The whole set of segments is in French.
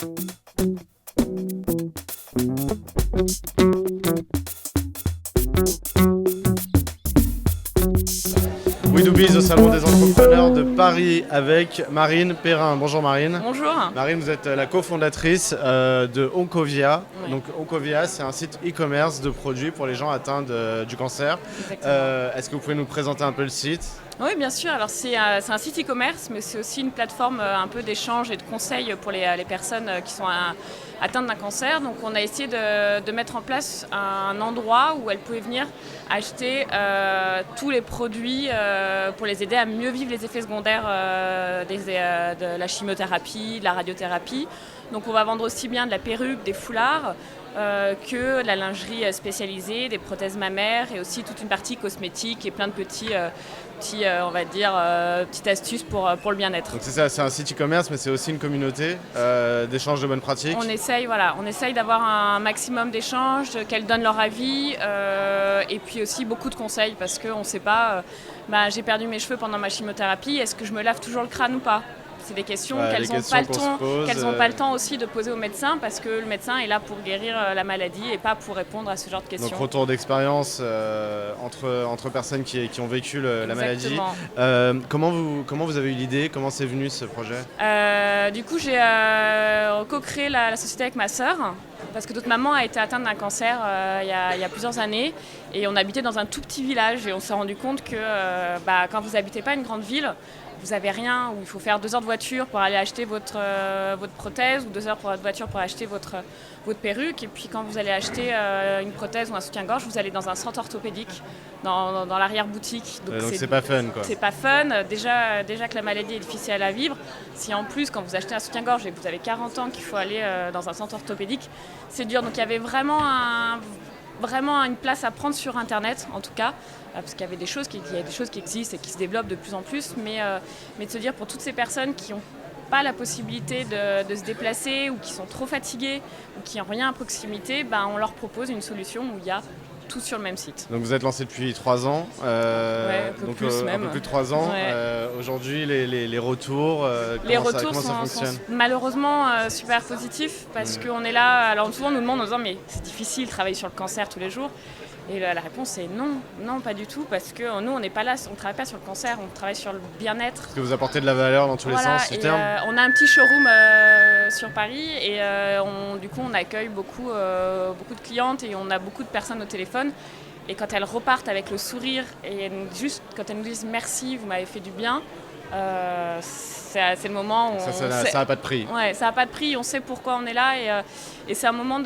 We Do Biz au Salon des entrepreneurs de Paris avec Marine Perrin. Bonjour Marine. Bonjour. Marine, vous êtes la cofondatrice de Oncovia. Oui. Donc Oncovia, c'est un site e-commerce de produits pour les gens atteints du cancer. Est-ce que vous pouvez nous présenter un peu le site ? Oui, bien sûr. Alors c'est un site e-commerce, mais c'est aussi une plateforme un peu d'échange et de conseils pour les personnes qui sont atteintes d'un cancer. Donc on a essayé de mettre en place un endroit où elles pouvaient venir acheter tous les produits pour les aider à mieux vivre les effets secondaires de la chimiothérapie, de la radiothérapie. Donc on va vendre aussi bien de la perruque, des foulards, que de la lingerie spécialisée, des prothèses mammaires et aussi toute une partie cosmétique et plein de petites astuces pour le bien-être. Donc c'est ça, c'est un site e-commerce, mais c'est aussi une communauté d'échange de bonnes pratiques. On essaye d'avoir un maximum d'échanges, qu'elles donnent leur avis et puis aussi beaucoup de conseils parce qu'on ne sait pas, j'ai perdu mes cheveux pendant ma chimiothérapie, est-ce que je me lave toujours le crâne ou pas ? C'est des questions qu'elles n'ont pas le temps aussi de poser au médecin parce que le médecin est là pour guérir la maladie et pas pour répondre à ce genre de questions. Donc retour d'expérience entre personnes qui ont vécu la maladie. Comment vous avez eu l'idée ? Comment c'est venu ce projet ? Du coup, j'ai co-créé la société avec ma sœur parce que notre maman a été atteinte d'un cancer il y a plusieurs années et on habitait dans un tout petit village et on s'est rendu compte que quand vous n'habitez pas une grande ville, vous n'avez rien, où il faut faire 2 heures de voiture pour aller acheter votre prothèse ou 2 heures de voiture pour acheter votre perruque. Et puis quand vous allez acheter une prothèse ou un soutien-gorge, vous allez dans un centre orthopédique, dans l'arrière-boutique. Donc c'est pas fun quoi. C'est pas fun. Déjà que la maladie est difficile à vivre. Si en plus, quand vous achetez un soutien-gorge et que vous avez 40 ans qu'il faut aller dans un centre orthopédique, c'est dur. Donc il y avait vraiment une place à prendre sur Internet, en tout cas, parce qu'il y avait des choses qui existent et qui se développent de plus en plus, mais de se dire pour toutes ces personnes qui n'ont pas la possibilité de se déplacer ou qui sont trop fatiguées ou qui n'ont rien à proximité, on leur propose une solution où il y a tout sur le même site. Donc vous êtes lancé depuis 3 ans, un peu plus de 3 ans. Ouais. Aujourd'hui, les retours, comment ça fonctionne ? Sont malheureusement super positifs parce qu'on est là, alors souvent on nous demande en disant mais c'est difficile de travailler sur le cancer tous les jours. Et la réponse est non, pas du tout, parce que nous, on n'est pas là, on ne travaille pas sur le cancer, on travaille sur le bien-être. Parce que vous apportez de la valeur dans tous les sens du terme. On a un petit showroom sur Paris et du coup, on accueille beaucoup de clientes et on a beaucoup de personnes au téléphone. Et quand elles repartent avec le sourire et quand elles nous disent merci, vous m'avez fait du bien, c'est le moment où ça n'a pas de prix. Ouais, ça n'a pas de prix, on sait pourquoi on est là et c'est un moment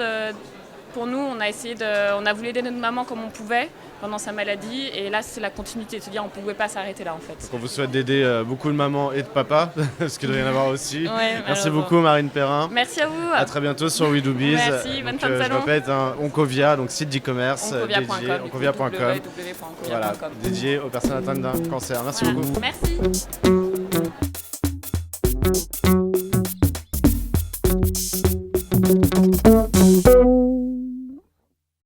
pour nous, on a voulu aider notre maman comme on pouvait pendant sa maladie et là c'est la continuité, de se dire on ne pouvait pas s'arrêter là en fait. Donc on vous souhaite d'aider beaucoup de mamans et de papas, parce qu'il doit y en avoir aussi. Ouais, merci beaucoup Marine Perrin. Merci à vous. À très bientôt sur We Do Biz. Merci, bonne fin de salon. Je répète, Oncovia, donc site d'e-commerce dédié, oncovia.com. Voilà, dédié aux personnes atteintes d'un cancer. Merci beaucoup. Merci.